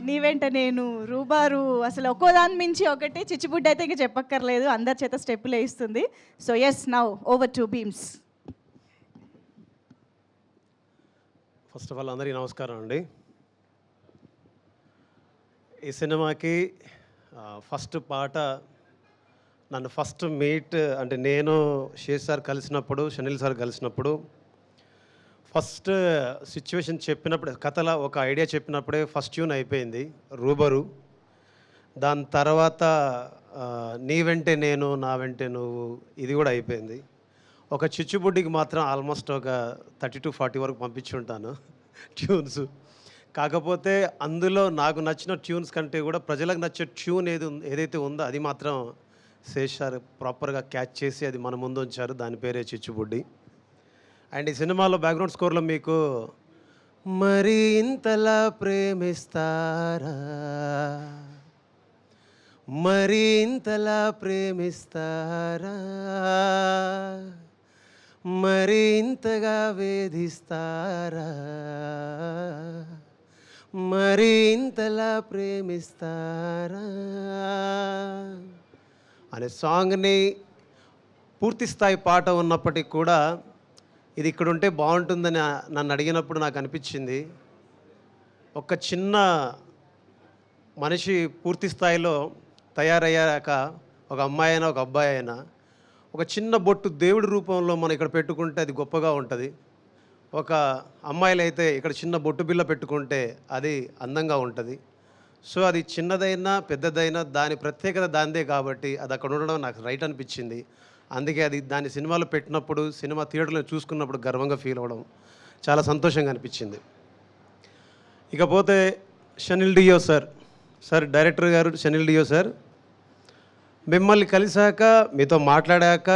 నీవెంట నేను, రూబారు, అసలు ఒక్కో దాని మించి ఒకటి. చిచ్చుబుడ్డి అయితే ఇంక చెప్పక్కర్లేదు, అందరి చేత స్టెప్పులు వేయిస్తుంది. So yes, now over to beams. First of all అందరికీ నమస్కారం అండి. ఈ సినిమాకి ఫస్ట్ పాట నన్ను ఫస్ట్ మీట్ అంటే నేను శేష్ సార్ కలిసినప్పుడు, షనిల్ సార్ కలిసినప్పుడు ఫస్ట్ సిచ్యువేషన్ చెప్పినప్పుడు, కథల ఒక ఐడియా చెప్పినప్పుడే ఫస్ట్ ట్యూన్ అయిపోయింది రూబరు. దాని తర్వాత నీ వెంటే నేను, నా వెంటే నువ్వు, ఇది కూడా అయిపోయింది. ఒక చిచ్చుబుడ్డికి మాత్రం ఆల్మోస్ట్ ఒక 30 to 40 వరకు పంపించుంటాను ట్యూన్స్. కాకపోతే అందులో నాకు నచ్చిన ట్యూన్స్ కంటే కూడా ప్రజలకు నచ్చే ట్యూన్ ఏదైతే ఉందో అది మాత్రం శేష్ సార్ ప్రాపర్గా క్యాచ్ చేసి అది మన ముందు ఉంచారు. దాని పేరే చిచ్చుబుడ్డి. అండ్ ఈ సినిమాలో బ్యాక్గ్రౌండ్ స్కోర్లో మీకు మరి ఇంతలా ప్రేమిస్తారా, మరి ఇంతలా ప్రేమిస్తారా, మరి ఇంతగా వేధిస్తారా, మరి ఇంతలా ప్రేమిస్తారా అనే సాంగ్ని పూర్తి స్థాయి పాట ఉన్నప్పటికీ కూడా ఇది ఇక్కడ ఉంటే బాగుంటుందని నన్ను అడిగినప్పుడు నాకు అనిపించింది, ఒక చిన్న మనిషి పూర్తి స్థాయిలో తయారయ్యాక ఒక అమ్మాయి అయినా ఒక అబ్బాయి అయినా ఒక చిన్న బొట్టు దేవుడి రూపంలో మనం ఇక్కడ పెట్టుకుంటే అది గొప్పగా ఉంటుంది. ఒక అమ్మాయిలు అయితే ఇక్కడ చిన్న బొట్టు బిల్ల పెట్టుకుంటే అది అందంగా ఉంటుంది. సో అది చిన్నదైనా పెద్దదైనా దాని ప్రత్యేకత దానిదే కాబట్టి అది అక్కడ ఉండడం నాకు రైట్ అనిపించింది. అందుకే అది దాన్ని సినిమాలో పెట్టినప్పుడు, సినిమా థియేటర్లో చూసుకున్నప్పుడు గర్వంగా ఫీల్ అవ్వడం చాలా సంతోషంగా అనిపించింది. ఇకపోతే షనిల్ డియో సార్ డైరెక్టర్ గారు షనిల్ డియో సార్, మిమ్మల్ని కలిశాక, మీతో మాట్లాడాక,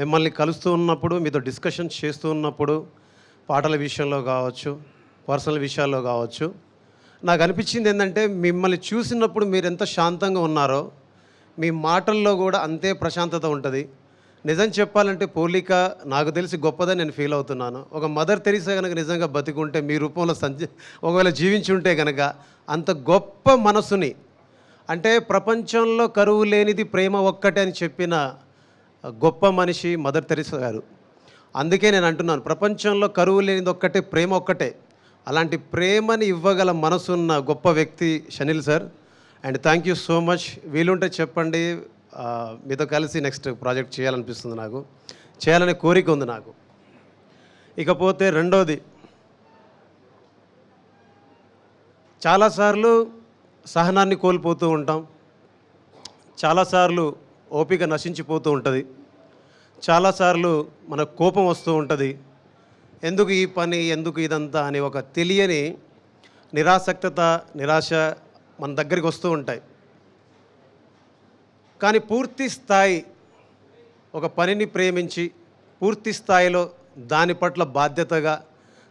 మిమ్మల్ని కలుస్తూ ఉన్నప్పుడు, మీతో డిస్కషన్స్ చేస్తూ ఉన్నప్పుడు, పాటల విషయంలో కావచ్చు, పర్సనల్ విషయాల్లో కావచ్చు, నాకు అనిపించింది ఏంటంటే మిమ్మల్ని చూసినప్పుడు మీరు ఎంత శాంతంగా ఉన్నారో మీ మాటల్లో కూడా అంతే ప్రశాంతత ఉంటుంది. నిజం చెప్పాలంటే పోలిక నాకు తెలిసి గొప్పదని నేను ఫీల్ అవుతున్నాను. ఒక మదర్ తెరీసా కనుక నిజంగా బతికుంటే మీ రూపంలో ఒకవేళ జీవించి ఉంటే కనుక అంత గొప్ప మనసుని, అంటే ప్రపంచంలో కరువు లేనిది ప్రేమ ఒక్కటే అని చెప్పిన గొప్ప మనిషి మదర్ తెరీసా గారు. అందుకే నేను అంటున్నాను, ప్రపంచంలో కరువు లేనిది ఒక్కటే, ప్రేమ ఒక్కటే. అలాంటి ప్రేమని ఇవ్వగల మనసున్న గొప్ప వ్యక్తి Shanil sir. And thank you so much. వీలుంటే చెప్పండి, మీతో కలిసి నెక్స్ట్ ప్రాజెక్ట్ చేయాలనిపిస్తుంది, నాకు చేయాలనే కోరిక ఉంది నాకు. ఇకపోతే రెండోది, చాలాసార్లు సహనాన్ని కోల్పోతూ ఉంటాం, చాలాసార్లు ఓపిక నశించిపోతూ ఉంటుంది, చాలాసార్లు మన కోపం వస్తూ ఉంటుంది. ఎందుకు ఈ పని, ఎందుకు ఇదంతా అని ఒక తెలియని నిరాసక్తత, నిరాశ మన దగ్గరికి వస్తూ ఉంటాయి. కానీ పూర్తి స్థాయి ఒక పనిని ప్రేమించి పూర్తి స్థాయిలో దాని పట్ల బాధ్యతగా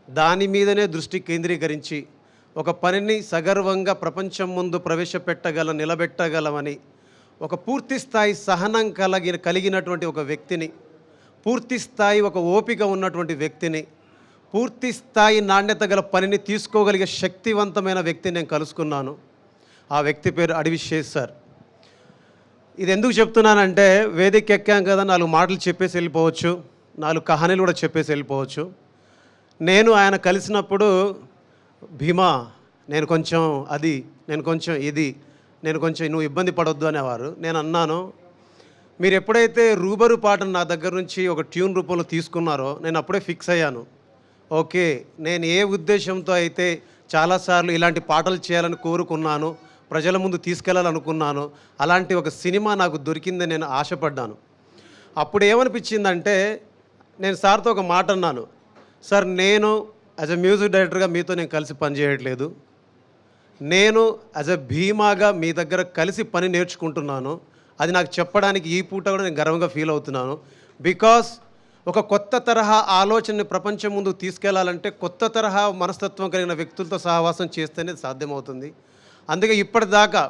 దాని మీదనే దృష్టి కేంద్రీకరించి ఒక పనిని సగర్వంగా ప్రపంచం ముందు నిలబెట్టగలమని ఒక పూర్తి స్థాయి సహనం కలిగినటువంటి ఒక వ్యక్తిని, పూర్తి స్థాయి ఒక ఓపిక ఉన్నటువంటి వ్యక్తిని, పూర్తి స్థాయి నాణ్యత గల పనిని తీసుకోగలిగే శక్తివంతమైన వ్యక్తిని నేను కలుసుకున్నాను. ఆ వ్యక్తి పేరు అడవి శేష్ సార్. ఇది ఎందుకు చెప్తున్నానంటే, వేదిక ఎక్కాం కదా, 4 మాటలు చెప్పేసి వెళ్ళిపోవచ్చు, 4 కహానీలు కూడా చెప్పేసి వెళ్ళిపోవచ్చు. నేను ఆయన కలిసినప్పుడు, భీమా నేను కొంచెం అది, నేను కొంచెం ఇది, నేను కొంచెం నువ్వు ఇబ్బంది పడొద్దు అనేవారు. నేను అన్నాను, మీరు ఎప్పుడైతే రూబరు పాటను నా దగ్గర నుంచి ఒక ట్యూన్ రూపంలో తీసుకున్నారో నేను అప్పుడే ఫిక్స్ అయ్యాను. ఓకే, నేను ఏ ఉద్దేశంతో అయితే చాలాసార్లు ఇలాంటి పాటలు చేయాలని కోరుకున్నాను, ప్రజల ముందు తీసుకెళ్లాలనుకున్నాను, అలాంటి ఒక సినిమా నాకు దొరికిందని నేను ఆశపడ్డాను. అప్పుడు ఏమనిపించిందంటే, నేను సార్తో ఒక మాట అన్నాను, సార్ నేను యాజ్ ఎ మ్యూజిక్ డైరెక్టర్గా మీతో నేను కలిసి పనిచేయట్లేదు, నేను యాజ్ ఎ భీమాగా మీ దగ్గర కలిసి పని నేర్చుకుంటున్నాను. అది నాకు చెప్పడానికి ఈ పూట కూడా నేను గర్వంగా ఫీల్ అవుతున్నాను. బికాస్ ఒక కొత్త తరహా ఆలోచనని ప్రపంచం ముందు తీసుకెళ్లాలంటే కొత్త తరహా మనస్తత్వం కలిగిన వ్యక్తులతో సహవాసం చేస్తేనే సాధ్యమవుతుంది. అందుకే ఇప్పటిదాకా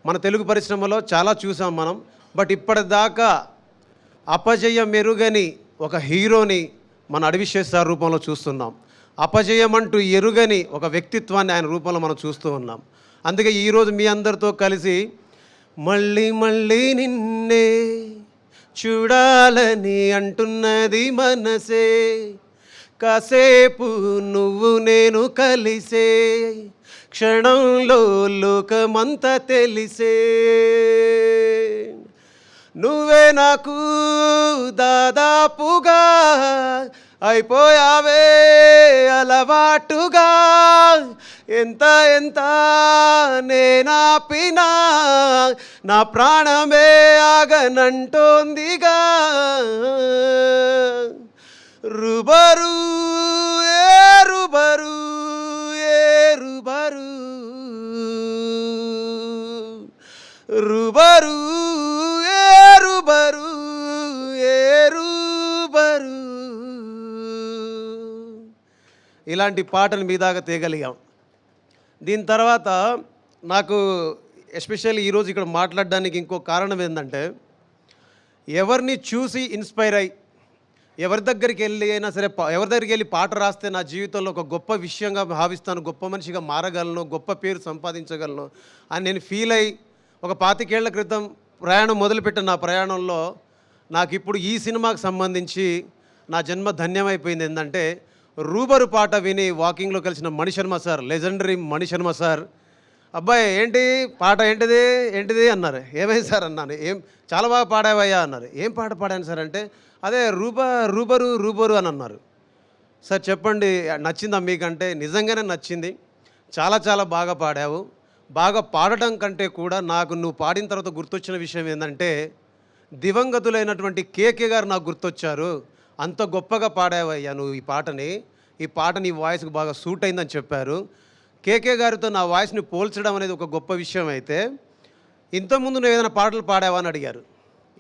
మన తెలుగు పరిశ్రమలో చాలా చూసాం మనం, బట్ ఇప్పటిదాకా అపజయ మెరుగని ఒక హీరోని మన అడవి శేష్ సార్ రూపంలో చూస్తున్నాం. అపజయమంటూ ఎరుగని ఒక వ్యక్తిత్వాన్ని ఆయన రూపంలో మనం చూస్తూ ఉన్నాం. అందుకే ఈరోజు మీ అందరితో కలిసి మళ్ళీ మళ్ళీ నిన్నే చూడాలని అంటున్నది మనసే, కాసేపు నువ్వు నేను కలిసే క్షణంలో లోకమంతా తెలిసే, నువ్వే నాకు దాదాపుగా అయిపోయావే అలవాటుగా, ఎంత ఎంత నేనాపినా నా ప్రాణమే ఆగనంటోందిగా, రుబరు ఏ రుబరు ఏ రుబరు రుబరు ఏ రుబరు ఏ రుబరు. ఇలాంటి పాటను మీ దాకా తేగలిగాం. దీని తర్వాత నాకు ఎస్పెషల్లీ ఈరోజు ఇక్కడ మాట్లాడడానికి ఇంకో కారణం ఏంటంటే, ఎవరిని చూసి ఇన్స్పైర్ అయ్యి ఎవరి దగ్గరికి వెళ్ళి అయినా సరే ఎవరి దగ్గరికి వెళ్ళి పాట రాస్తే నా జీవితంలో ఒక గొప్ప విషయంగా భావిస్తాను, గొప్ప మనిషిగా మారగలను, గొప్ప పేరు సంపాదించగలను అని నేను ఫీల్ అయ్యి ఒక 25 ఏళ్ల క్రితం ప్రయాణం మొదలుపెట్టిన నా ప్రయాణంలో నాకు ఇప్పుడు ఈ సినిమాకి సంబంధించి నా జన్మ ధన్యమైపోయింది. ఏంటంటే రూబరు పాట విని వాకింగ్లో కలిసిన Manisharma sir, legendary Manisharma sir, అబ్బాయి ఏంటి పాట ఏంటిది ఏంటిది అన్నారు. ఏమైంది సార్ అన్నాను. ఏం చాలా బాగా పాడావయ్యా అన్నారు. ఏం పాట పాడాను సార్ అంటే, అదే రూబరు రూబరు అని అన్నారు. సార్ చెప్పండి నచ్చిందా మీకంటే? నిజంగానే నచ్చింది, చాలా చాలా బాగా పాడావు. బాగా పాడటం కంటే కూడా నాకు నువ్వు పాడిన తర్వాత గుర్తొచ్చిన విషయం ఏంటంటే, దివంగతులైనటువంటి కేకే గారు నాకు గుర్తొచ్చారు. అంత గొప్పగా పాడావయ్యా నువ్వు ఈ పాట నీ వాయిస్కి బాగా సూట్ అయిందని చెప్పారు. కేకే గారితో నా వాయిస్ని పోల్చడం అనేది ఒక గొప్ప విషయం అయితే, ఇంతకుముందు నువ్వు ఏదైనా పాటలు పాడావా అని అడిగారు.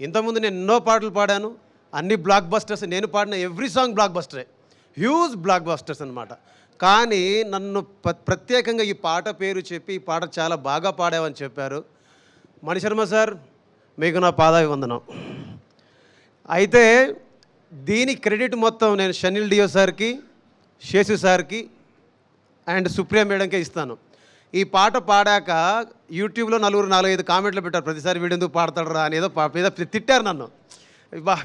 ఇంతకుముందు నేను ఎన్నో పాటలు పాడాను, అన్ని బ్లాక్ బస్టర్స్. నేను పాడిన ఎవ్రీ సాంగ్ బ్లాక్ బస్టరే, హ్యూజ్ బ్లాక్ బస్టర్స్ అనమాట. కానీ నన్ను ప్రత్యేకంగా ఈ పాట పేరు చెప్పి ఈ పాట చాలా బాగా పాడావని చెప్పారు. మణిశర్మ సార్, మీకు నా పాదాభివందనం. అయితే దీని క్రెడిట్ మొత్తం నేను షనిల్ డియో సార్కి, శేషు సార్కి అండ్ సుప్రియ మేడంకే ఇస్తాను. ఈ పాట పాడాక యూట్యూబ్లో 4-5 కామెంట్లు పెట్టారు, ప్రతిసారి వీడు ఎందుకు పాడతాడరా అని ఏదో మీద తిట్టారు నన్ను.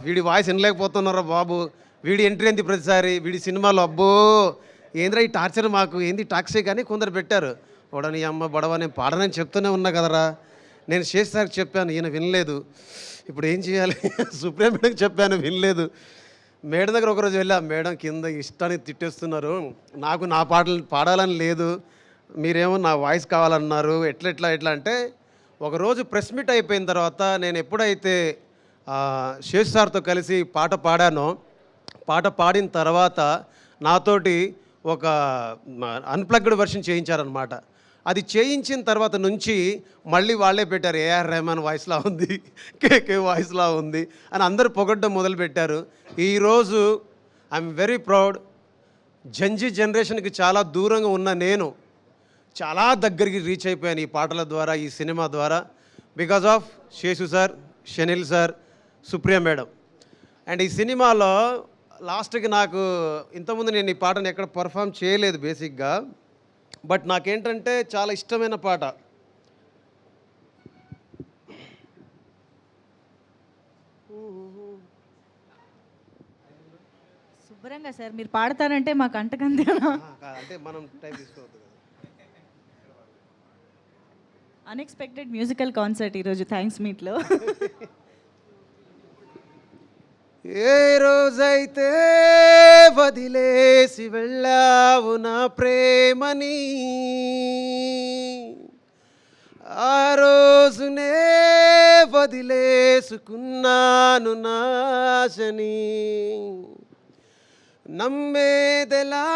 వీడి వాయిస్ వినలేకపోతున్నారా బాబు, వీడి ఎంట్రీ ఏంది ప్రతిసారి, వీడి సినిమాలో అబ్బో ఏంద్రా ఈ టార్చర్, మాకు ఏంది టాక్సీ కానీ కొందరు పెట్టారు. వాడని అమ్మ బడవ నేను పాడనని చెప్తూనే ఉన్నా కదరా. నేను శేష్ సార్కి చెప్పాను, ఈయన వినలేదు. ఇప్పుడు ఏం చేయాలి? సుప్రియ మేడంకి చెప్పాను, వినలేదు. మేడం దగ్గర ఒకరోజు వెళ్ళా, మేడం కింద ఇష్టానికి తిట్టేస్తున్నారు, నాకు నా పాటలు పాడాలని లేదు, మీరేమో నా వాయిస్ కావాలన్నారు, ఎట్లా అంటే ఒకరోజు ప్రెస్ మీట్ అయిపోయిన తర్వాత నేను ఎప్పుడైతే శేష్ సార్తో కలిసి పాట పాడానో, పాట పాడిన తర్వాత నాతోటి ఒక అన్ప్లగ్డ్ వర్షన్ చేయించారనమాట. అది చేయించిన తర్వాత నుంచి మళ్ళీ వాళ్ళే పెట్టారు, ఏఆర్ రెహమాన్ వాయిస్లా ఉంది, కేకే వాయిస్లా ఉంది అని అందరూ పొగడ్డం మొదలుపెట్టారు. ఈరోజు ఐఎమ్ వెరీ ప్రౌడ్. జంజీ జనరేషన్కి చాలా దూరంగా ఉన్న నేను చాలా దగ్గరికి రీచ్ అయిపోయాను ఈ పాటల ద్వారా, ఈ సినిమా ద్వారా, because of Seshu sir, Shanil sir, Supriya madam. And ఈ సినిమాలో లాస్ట్కి నాకు ఇంతకుముందు నేను ఈ పాటను ఎక్కడ పర్ఫామ్ చేయలేదు బేసిక్గా, బట్ నాకేంటంటే చాలా ఇష్టమైన పాట. శుభ్రంగా సార్ మీరు పాడతారంటే మాకు అంటకంతేనా? అంటే మనం టైం తీసుకోవద్దు. అన్ఎక్స్పెక్టెడ్ మ్యూజికల్ కాన్సర్ట్ ఈరోజు థ్యాంక్స్ మీట్లో. ఏ రోజైతే వదిలేసి వెళ్ళావు నా ప్రేమని, ఆ రోజునే వదిలేసుకున్నాను నాశని, నమ్మేదెలా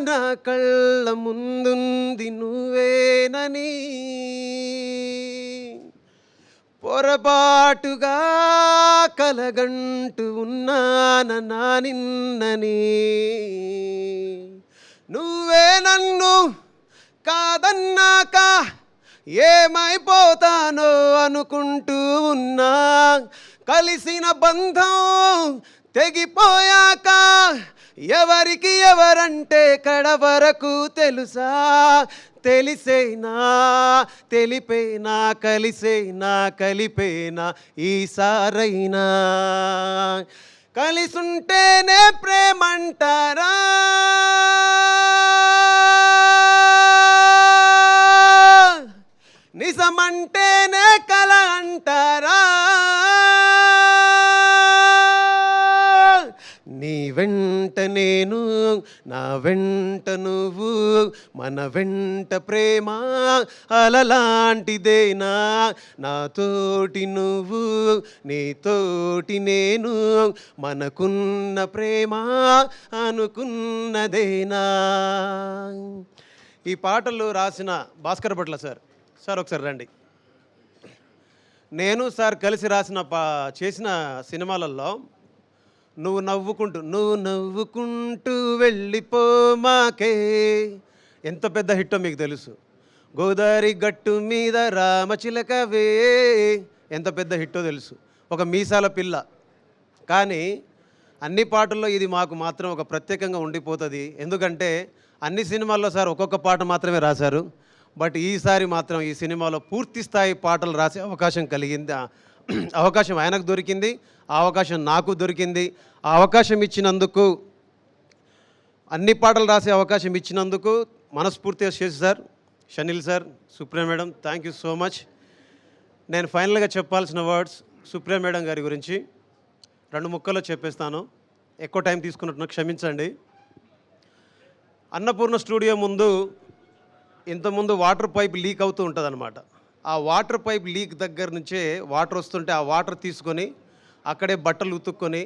నా కళ్ళ ముందుంది నువ్వేనని, పొరపాటుగా కలగంటూ ఉన్నానా నిన్నని, నువ్వే నన్ను కాదన్నాక ఏమైపోతానో అనుకుంటూ ఉన్నా, కలిసిన బంధం తెగిపోయాక ఎవరికి ఎవరంటే కడ వరకు తెలుసా, తెలిసేనా తెలిపేనా కలిసేనా కలిపేనా ఈసారైనా, కలిసుంటేనే ప్రేమంటారా, నిజమంటేనే కల అంటారా, నీ వెంట నేను నా వెంట నువ్వు మన వెంట ప్రేమ అలలాంటిదేనా, నాతోటి నువ్వు నీతోటి నేను మనకున్న ప్రేమ అనుకున్నదేనా. ఈ పాటలు రాసిన భాస్కర్ భట్ల సార్. సార్ ఒకసారి రండి. నేను సార్ కలిసి రాసిన చేసిన సినిమాలలో నువ్వు నవ్వుకుంటూ వెళ్ళిపోమాకే ఎంత పెద్ద హిట్టో మీకు తెలుసు. గోదావరి గట్టు మీద రామచిలకవే ఎంత పెద్ద హిట్టో తెలుసు. ఒక మీసాల పిల్ల. కానీ అన్ని పాటల్లో ఇది మాకు మాత్రం ఒక ప్రత్యేకంగా ఉండిపోతుంది. ఎందుకంటే అన్ని సినిమాల్లో సార్ ఒక్కొక్క పాట మాత్రమే రాశారు. బట్ ఈసారి మాత్రం ఈ సినిమాలో పూర్తి స్థాయి పాటలు రాసే అవకాశం కలిగింది. అవకాశం ఆయనకు దొరికింది, ఆ అవకాశం నాకు దొరికింది. ఆ అవకాశం ఇచ్చినందుకు, అన్ని పాటలు రాసే అవకాశం ఇచ్చినందుకు మనస్ఫూర్తిగా Seshu sir, Shanil sir, Supriya madam, thank you so much. నేను ఫైనల్గా చెప్పాల్సిన వర్డ్స్ సుప్రియ మేడం గారి గురించి 2 ముక్కల్లో చెప్పేస్తాను. ఎక్కువ టైం తీసుకున్నట్టు క్షమించండి. అన్నపూర్ణ స్టూడియో ముందు ఇంతకుముందు వాటర్ పైప్ లీక్ అవుతూ ఉంటుంది అనమాట. ఆ వాటర్ పైప్ లీక్ దగ్గర నుంచే వాటర్ వస్తుంటే ఆ వాటర్ తీసుకొని అక్కడే బట్టలు ఉతుక్కొని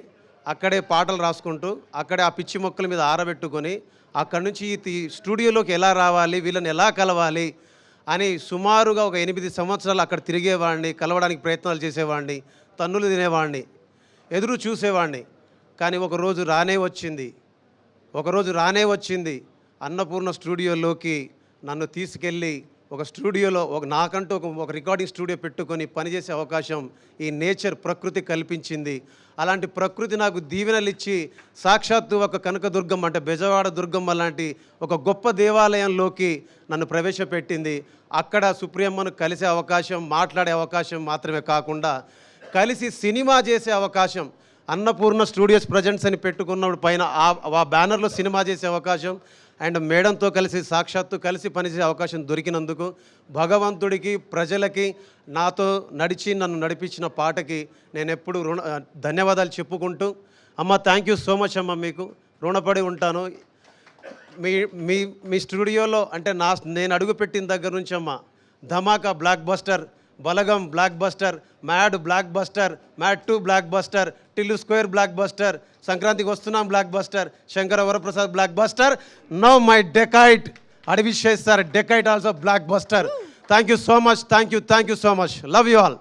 అక్కడే పాటలు రాసుకుంటూ అక్కడే ఆ పిచ్చి మొక్కల మీద ఆరబెట్టుకొని అక్కడి నుంచి ఈ స్టూడియోలోకి ఎలా రావాలి, వీళ్ళని ఎలా కలవాలి అని సుమారుగా ఒక 8 సంవత్సరాలు అక్కడ తిరిగేవాడిని, కలవడానికి ప్రయత్నాలు చేసేవాడిని, తన్నులు తినేవాడిని, ఎదురు చూసేవాడిని. కానీ ఒకరోజు రానే వచ్చింది అన్నపూర్ణ స్టూడియోలోకి నన్ను తీసుకెళ్ళి ఒక స్టూడియోలో నాకంటూ ఒక రికార్డింగ్ స్టూడియో పెట్టుకొని పనిచేసే అవకాశం ఈ నేచర్ ప్రకృతి కల్పించింది. అలాంటి ప్రకృతి నాకు దీవెనలు ఇచ్చి సాక్షాత్తు ఒక కనకదుర్గం అంటే బెజవాడ దుర్గమ్మ లాంటి ఒక గొప్ప దేవాలయంలోకి నన్ను ప్రవేశపెట్టింది. అక్కడ సుప్రియమ్మను కలిసే అవకాశం, మాట్లాడే అవకాశం మాత్రమే కాకుండా కలిసి సినిమా చేసే అవకాశం, అన్నపూర్ణ స్టూడియోస్ ప్రజెంట్స్ అని పెట్టుకున్నప్పుడు పైన ఆ బ్యానర్లో సినిమా చేసే అవకాశం అండ్ మేడంతో కలిసి సాక్షాత్తు కలిసి పనిచేసే అవకాశం దొరికినందుకు భగవంతుడికి, ప్రజలకి, నాతో నన్ను నడిపించిన పాటకి నేను ఎప్పుడు ధన్యవాదాలు చెప్పుకుంటూ, అమ్మ థ్యాంక్ యూ సో మచ్ అమ్మ, మీకు రుణపడి ఉంటాను. మీ స్టూడియోలో అంటే నేను అడుగుపెట్టిన దగ్గర నుంచి అమ్మ Dhamaka blockbuster, Balagam blockbuster, mad blockbuster, mad 2 blockbuster, Tillu square blockbuster, సంక్రాంతికి వస్తున్నాం blockbuster, Shankara Varaprasad blockbuster, now my dacoit Adivi Sesh sir dacoit also blockbuster. Thank you so much, thank you so much, love you all.